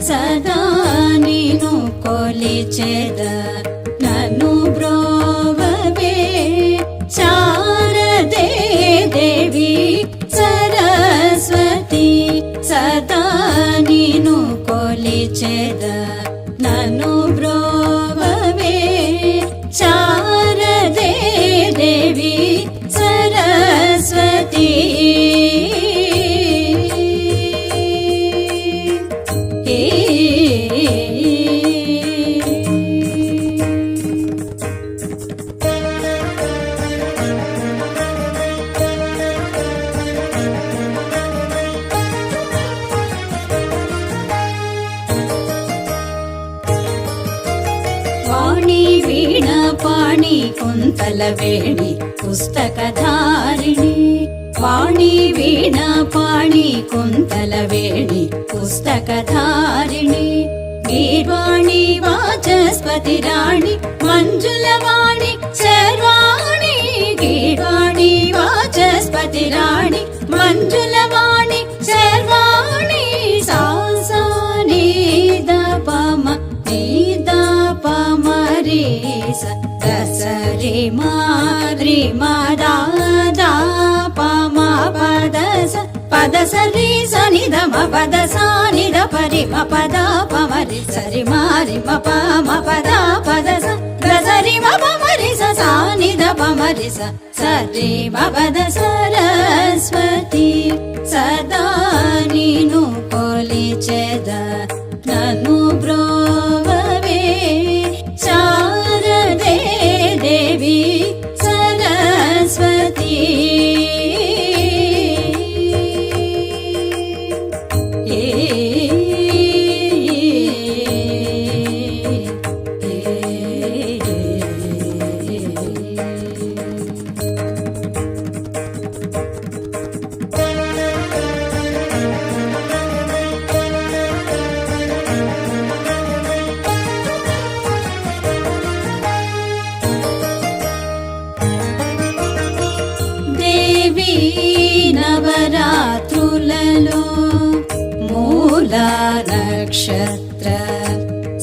ಸದಾ ನೀನು ಕೊಲಿಚೆದ ನನ್ನು ಬ್ರೋವವೇ ಶಾರದೆ ದೇವಿ ಸರಸ್ವತಿ ಸದಾ ನೀನು ಕೊಲಿಚೆದ ನನ್ನು ಬ್ರೋವವೇ ಶಾರದೆ ದೇವಿ ಸರಸ್ವತಿ ವಾಣಿ ವೀಣಾ ಪಾಣಿ ಕುಂತಲವೇಣಿ ಪುಸ್ತಕಧಾರಿಣಿ ವಾಣಿ ವೀಣಾ ಪಾಣಿ ಕುಂತಲವೇಣಿ ಪುಸ್ತಕಧಾರಿಣಿ ಗೀರ್ವಾಣಿ ವಾಚಸ್ಪತಿ ರಾಣಿ ಮಂಜುಲವಾಣಿ ಶರ್ವಾಣಿ ಗೀರ್ವಾಣಿ ವಾಚಸ್ಪತಿ ರಾಣಿ ಮಂಜುಲವಾಣಿ ಶರ್ವಾಣಿ ಸಾಸಾ ನೀದ ಪಮ ನೀದ ಪಮ ರೇ ಸ ದಸರಿ ಮಾದ್ರಿ ಮದ ಪಮ ಪದ ಸ ಪದ ಸರಿ ಸನಿ ದ ಮ ಪದ ಸಾನಿ ದ ಪರಿ ಮ ಪದ ಪಮರಿ ಸರಿ ಮಾರಿ ಮ ಪ ಮ ಪದ ಪದ ಸ ದ ಸರಿ ಮ ಪಮರಿ ಸ ಸಾನಿ ದ ಪಮರಿ ಸ ಸರಿ ಮ ಪದ ಸರಸ್ವತಿ ಸದಾ ನೀನು ಕೊಲಿಚೆದ ನನ್ನು ಬ್ರೋವವೇ ಶಾರದೆ ದೇವಿ ಸರಸ್ವತಿ నవరాత్రులలో మూల నక్షత్ర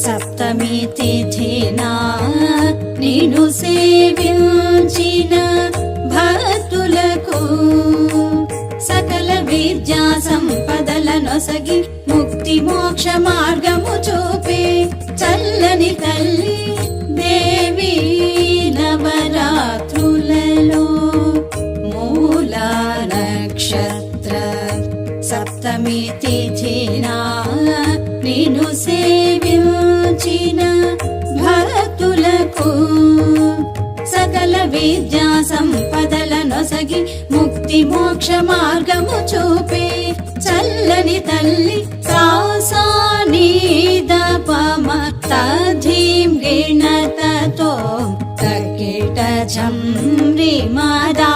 సప్తమి తిథిన నిన్ను సేవించిన భక్తులకు సకల విద్యా సంపదల నొసగి ముక్తి మోక్ష మార్గము చూపే చల్లని తల్లి దేవి నవరాత్రులలో మూల నక్షత్ర సప్తమి తిథిన నిన్ను సేవించిన భక్తులకు సకల విద్యా సంపదల నొసగి ముక్తి మోక్ష మార్గము చూపే చల్లని తల్లి సాసా నీద పమ తధీం గిణతతో తకిట ఝమ్రి మదా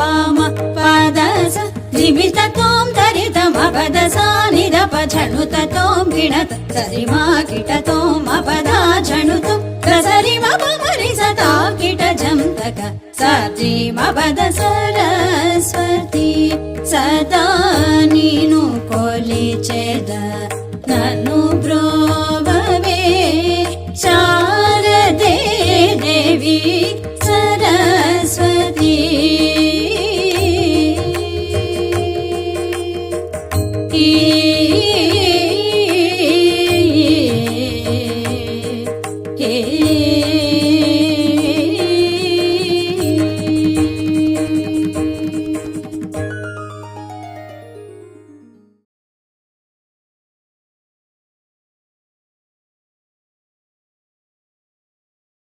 పమ పద స జిమిత తోం తరిత మ పద సాని ద ప ఝణుత తోం గిణత సరి మా కిట తోం మ పద ఝణుత సరి మ పమరి స తా కిట ఝంతక సరి మ పద సరస్వతి సదా నీను కొలిచెద నన్ను బ్రోవవే శారదే దేవి సరస్వతి ఈ